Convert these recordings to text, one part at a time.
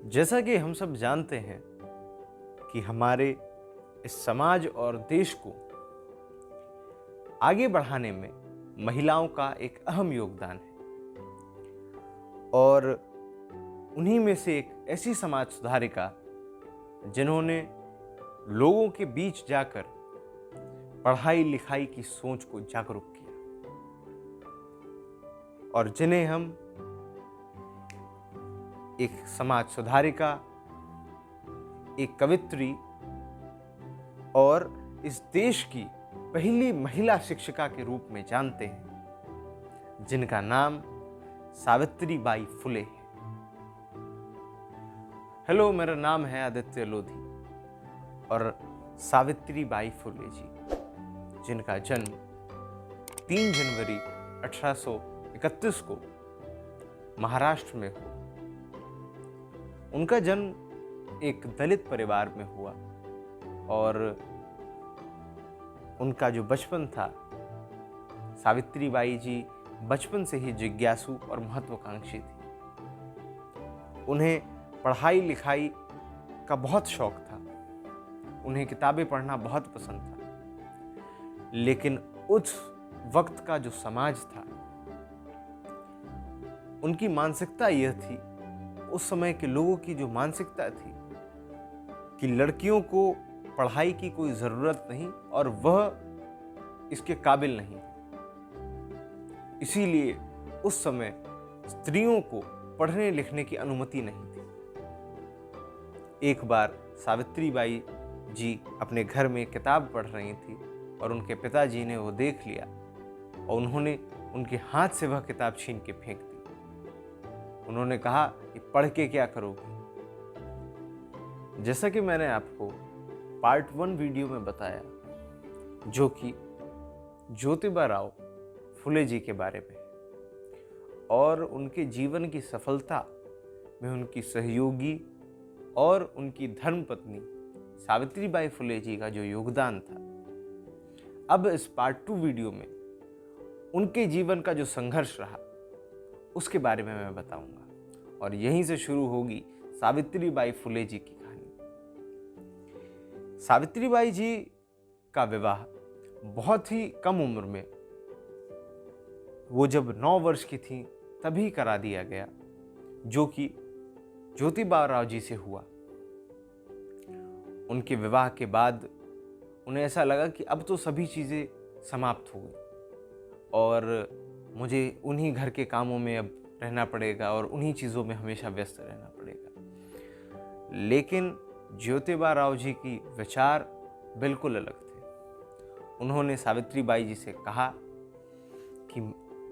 जैसा कि हम सब जानते हैं कि हमारे इस समाज और देश को आगे बढ़ाने में महिलाओं का एक अहम योगदान है और उन्हीं में से एक ऐसी समाज सुधारिका जिन्होंने लोगों के बीच जाकर पढ़ाई लिखाई की सोच को जागरूक किया और जिन्हें हम एक समाज सुधारिका, एक कवित्री और इस देश की पहली महिला शिक्षिका के रूप में जानते हैं, जिनका नाम सावित्रीबाई फुले है। हेलो, मेरा नाम है आदित्य लोधी और सावित्रीबाई फुले जी, जिनका जन्म 3 जनवरी 1831 को महाराष्ट्र में हुआ। उनका जन्म एक दलित परिवार में हुआ और उनका जो बचपन था, सावित्रीबाई जी बचपन से ही जिज्ञासु और महत्वाकांक्षी थी। उन्हें पढ़ाई लिखाई का बहुत शौक था, उन्हें किताबें पढ़ना बहुत पसंद था, लेकिन उस वक्त का जो समाज था, उनकी मानसिकता यह थी, उस समय के लोगों की जो मानसिकता थी कि लड़कियों को पढ़ाई की कोई ज़रूरत नहीं और वह इसके काबिल नहीं। इसीलिए उस समय स्त्रियों को पढ़ने लिखने की अनुमति नहीं थी। एक बार सावित्रीबाई जी अपने घर में किताब पढ़ रही थी और उनके पिताजी ने वो देख लिया और उन्होंने उनके हाथ से वह किताब छीन के फेंक दी। उन्होंने कहा कि पढ़ के क्या करोगे। जैसा कि मैंने आपको पार्ट 1 वीडियो में बताया, जो कि ज्योतिबा राव फुले जी के बारे में, और उनके जीवन की सफलता में उनकी सहयोगी और उनकी धर्मपत्नी सावित्रीबाई फुले जी का जो योगदान था। अब इस पार्ट 2 वीडियो में उनके जीवन का जो संघर्ष रहा उसके बारे में मैं बताऊंगा और यहीं से शुरू होगी सावित्रीबाई फुले जी की कहानी। सावित्रीबाई जी का विवाह बहुत ही कम उम्र में, वो जब 9 वर्ष की थी तभी करा दिया गया, जो कि ज्योतिबा राव जी से हुआ। उनके विवाह के बाद उन्हें ऐसा लगा कि अब तो सभी चीज़ें समाप्त हो गई और मुझे उन्हीं घर के कामों में अब रहना पड़ेगा और उन्हीं चीज़ों में हमेशा व्यस्त रहना पड़ेगा। लेकिन ज्योतिबा राव जी की विचार बिल्कुल अलग थे। उन्होंने सावित्रीबाई जी से कहा कि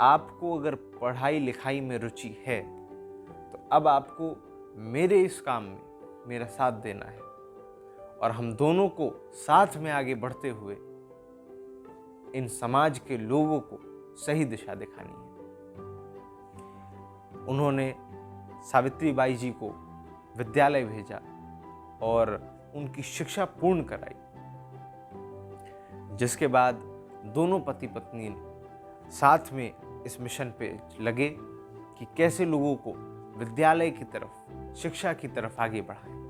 आपको अगर पढ़ाई लिखाई में रुचि है तो अब आपको मेरे इस काम में मेरा साथ देना है और हम दोनों को साथ में आगे बढ़ते हुए इन समाज के लोगों को सही दिशा दिखानी है। उन्होंने सावित्रीबाई जी को विद्यालय भेजा और उनकी शिक्षा पूर्ण कराई, जिसके बाद दोनों पति पत्नी ने साथ में इस मिशन पे लगे कि कैसे लोगों को विद्यालय की तरफ, शिक्षा की तरफ आगे बढ़ाएं।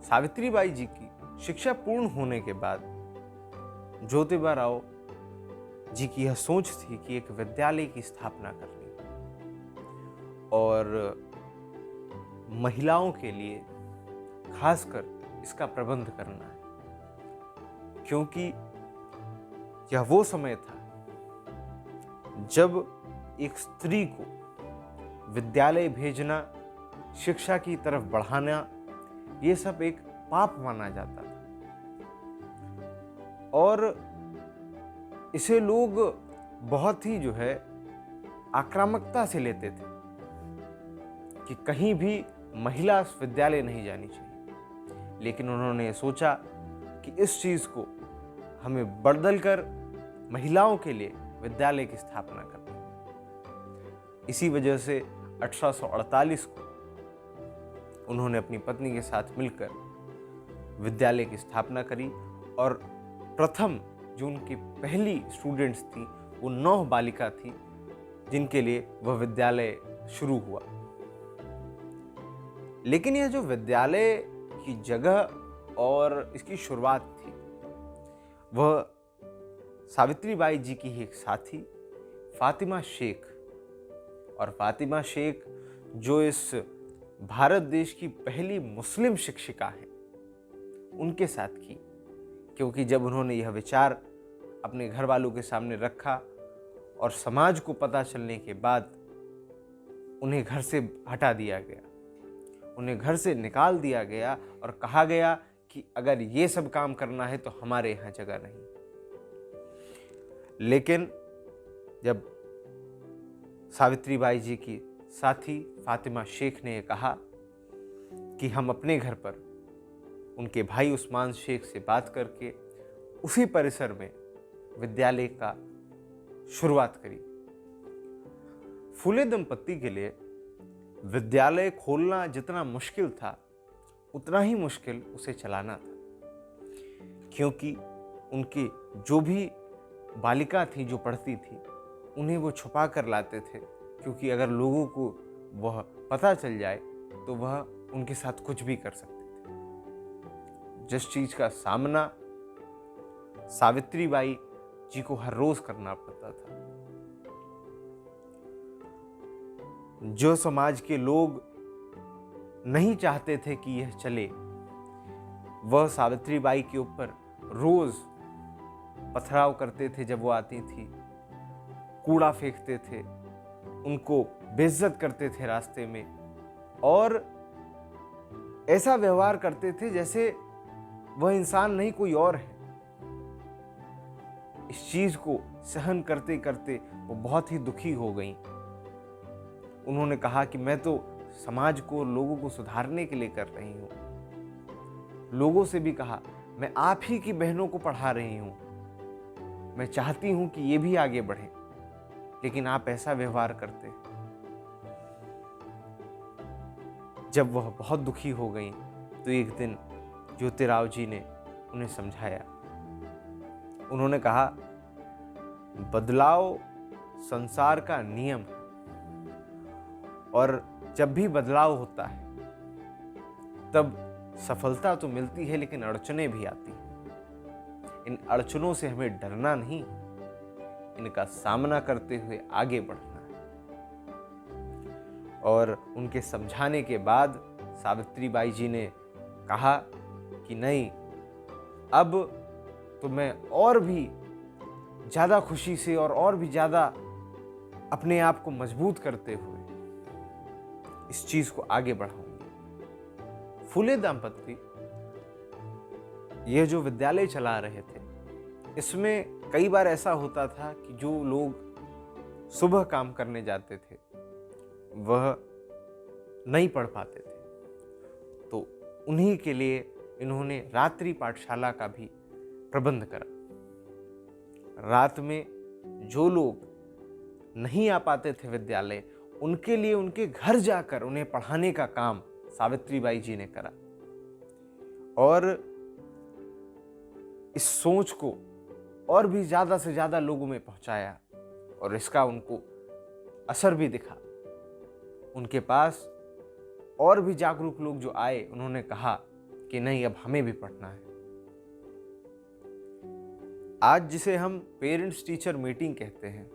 सावित्रीबाई जी की शिक्षा पूर्ण होने के बाद ज्योतिबा राव जी की यह सोच थी कि एक विद्यालय की स्थापना करनी और महिलाओं के लिए खासकर इसका प्रबंध करना है, क्योंकि यह वो समय था जब एक स्त्री को विद्यालय भेजना, शिक्षा की तरफ बढ़ाना, ये सब एक पाप माना जाता था और इसे लोग बहुत ही आक्रामकता से लेते थे कि कहीं भी महिला विद्यालय नहीं जानी चाहिए। लेकिन उन्होंने सोचा कि इस चीज़ को हमें बदल कर महिलाओं के लिए विद्यालय की स्थापना करनी है। इसी वजह से 1848 को उन्होंने अपनी पत्नी के साथ मिलकर विद्यालय की स्थापना करी और प्रथम जो उनकी पहली स्टूडेंट्स थी वो 9 बालिका थी, जिनके लिए वह विद्यालय शुरू हुआ। लेकिन यह जो विद्यालय की जगह और इसकी शुरुआत थी, वह सावित्रीबाई जी की ही एक साथी फातिमा शेख, और फातिमा शेख जो इस भारत देश की पहली मुस्लिम शिक्षिका है, उनके साथ की। क्योंकि जब उन्होंने यह विचार अपने घर वालों के सामने रखा और समाज को पता चलने के बाद उन्हें घर से हटा दिया गया, उन्हें घर से निकाल दिया गया और कहा गया कि अगर ये सब काम करना है तो हमारे यहाँ जगह नहीं। लेकिन जब सावित्रीबाई जी की साथी फातिमा शेख ने कहा कि हम अपने घर पर उनके भाई उस्मान शेख से बात करके उसी परिसर में विद्यालय का शुरुआत करी। फुले दंपत्ति के लिए विद्यालय खोलना जितना मुश्किल था, उतना ही मुश्किल उसे चलाना था। क्योंकि उनकी जो भी बालिका थी जो पढ़ती थी, उन्हें वो छुपा कर लाते थे, क्योंकि अगर लोगों को वह पता चल जाए तो वह उनके साथ कुछ भी कर सकते थे। जिस चीज का सामना सावित्रीबाई जी को हर रोज करना पड़ता था, जो समाज के लोग नहीं चाहते थे कि यह चले, वह सावित्रीबाई के ऊपर रोज पथराव करते थे। जब वो आती थी, कूड़ा फेंकते थे, उनको बेइज्जत करते थे रास्ते में, और ऐसा व्यवहार करते थे जैसे वह इंसान नहीं कोई और है। इस चीज को सहन करते करते वो बहुत ही दुखी हो गई। उन्होंने कहा कि मैं तो समाज को, लोगों को सुधारने के लिए कर रही हूं। लोगों से भी कहा, मैं आप ही की बहनों को पढ़ा रही हूं, मैं चाहती हूं कि ये भी आगे बढ़े, लेकिन आप ऐसा व्यवहार करते हैं। जब वह बहुत दुखी हो गई तो एक दिन ज्योतिराव जी ने उन्हें समझाया। उन्होंने कहा, बदलाव संसार का नियम है, और जब भी बदलाव होता है तब सफलता तो मिलती है, लेकिन अड़चनें भी आती हैं। इन अड़चनों से हमें डरना नहीं, इनका सामना करते हुए आगे बढ़ना है। और उनके समझाने के बाद सावित्रीबाई जी ने कहा कि नहीं, अब तो मैं और भी ज़्यादा खुशी से और भी ज़्यादा अपने आप को मजबूत करते हुए इस चीज़ को आगे बढ़ाऊंगी। फुले दंपत्ति यह जो विद्यालय चला रहे थे, इसमें कई बार ऐसा होता था कि जो लोग सुबह काम करने जाते थे वह नहीं पढ़ पाते थे, तो उन्हीं के लिए इन्होंने रात्रि पाठशाला का भी प्रबंध करा। रात में जो लोग नहीं आ पाते थे विद्यालय, उनके लिए उनके घर जाकर उन्हें पढ़ाने का काम सावित्रीबाई जी ने करा, और इस सोच को और भी ज्यादा से ज्यादा लोगों में पहुंचाया, और इसका उनको असर भी दिखा। उनके पास और भी जागरूक लोग जो आए, उन्होंने कहा कि नहीं, अब हमें भी पढ़ना है। आज जिसे हम पेरेंट्स टीचर मीटिंग कहते हैं,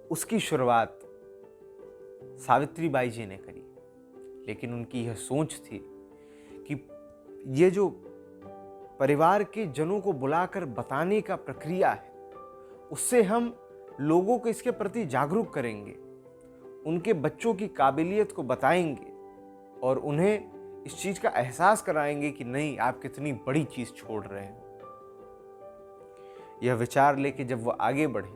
उसकी शुरुआत सावित्रीबाई जी ने करी। लेकिन उनकी यह सोच थी कि ये जो परिवार के जनों को बुलाकर बताने का प्रक्रिया है, उससे हम लोगों को इसके प्रति जागरूक करेंगे, उनके बच्चों की काबिलियत को बताएंगे और उन्हें इस चीज का एहसास कराएंगे कि नहीं, आप कितनी बड़ी चीज छोड़ रहे हो। यह विचार लेके जब वो आगे बढ़े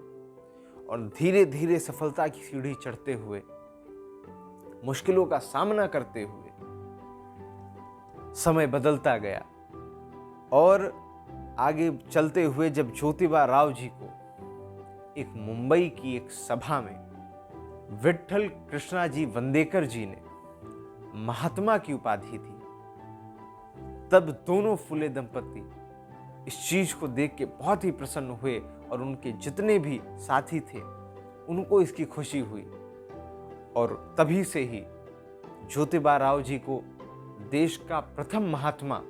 और धीरे धीरे सफलता की सीढ़ी चढ़ते हुए, मुश्किलों का सामना करते हुए समय बदलता गया, और आगे चलते हुए जब ज्योतिबा राव जी को एक मुंबई की एक सभा में विट्ठल कृष्णा जी वंदेकर जी ने महात्मा की उपाधि दी, तब दोनों फुले दंपत्ति इस चीज को देख के बहुत ही प्रसन्न हुए, और उनके जितने भी साथी थे उनको इसकी खुशी हुई। और तभी से ही ज्योतिबा राव जी को देश का प्रथम महात्मा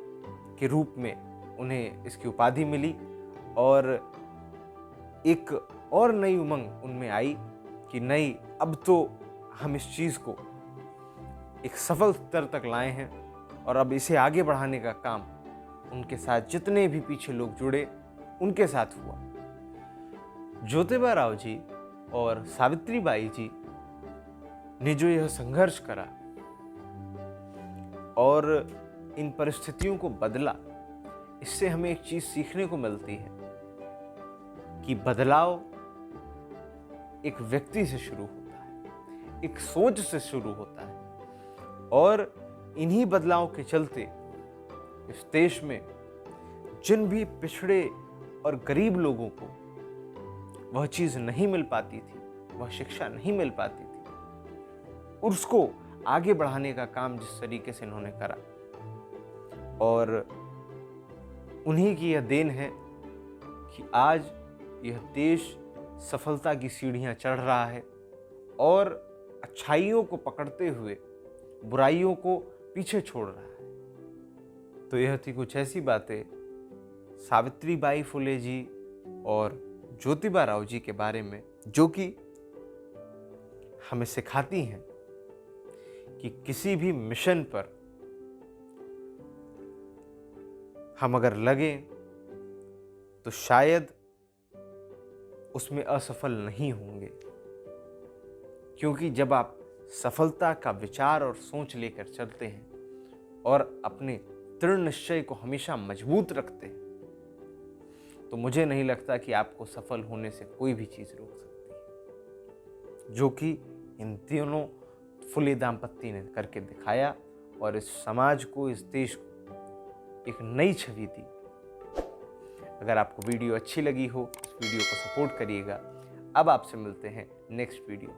के रूप में उन्हें इसकी उपाधि मिली और एक और नई उमंग उनमें आई कि नहीं, अब तो हम इस चीज़ को एक सफल स्तर तक लाए हैं और अब इसे आगे बढ़ाने का काम उनके साथ जितने भी पीछे लोग जुड़े उनके साथ हुआ। ज्योतिबा राव जी और सावित्री बाई जी ने जो यह संघर्ष करा और इन परिस्थितियों को बदला, इससे हमें एक चीज सीखने को मिलती है कि बदलाव एक व्यक्ति से शुरू होता है, एक सोच से शुरू होता है और इन्हीं बदलाव के चलते इस देश में जिन भी पिछड़े और गरीब लोगों को वह चीज नहीं मिल पाती थी, वह शिक्षा नहीं मिल पाती थी, उसको आगे बढ़ाने का काम जिस तरीके से इन्होंने करा और उन्हीं की यह देन है कि आज यह देश सफलता की सीढ़ियां चढ़ रहा है और अच्छाइयों को पकड़ते हुए बुराइयों को पीछे छोड़ रहा है। तो यह थी कुछ ऐसी बातें सावित्री बाई फुले जी और ज्योतिबा राव जी के बारे में, जो कि हमें सिखाती हैं कि किसी भी मिशन पर हम अगर लगे तो शायद उसमें असफल नहीं होंगे, क्योंकि जब आप सफलता का विचार और सोच लेकर चलते हैं और अपने दृढ़ निश्चय को हमेशा मजबूत रखते हैं, तो मुझे नहीं लगता कि आपको सफल होने से कोई भी चीज़ रोक सकती है, जो कि इन दोनों फुले दाम्पत्य ने करके दिखाया और इस समाज को, इस देश को एक नई छवि दी। अगर आपको वीडियो अच्छी लगी हो, इस वीडियो को सपोर्ट करिएगा। अब आपसे मिलते हैं नेक्स्ट वीडियो।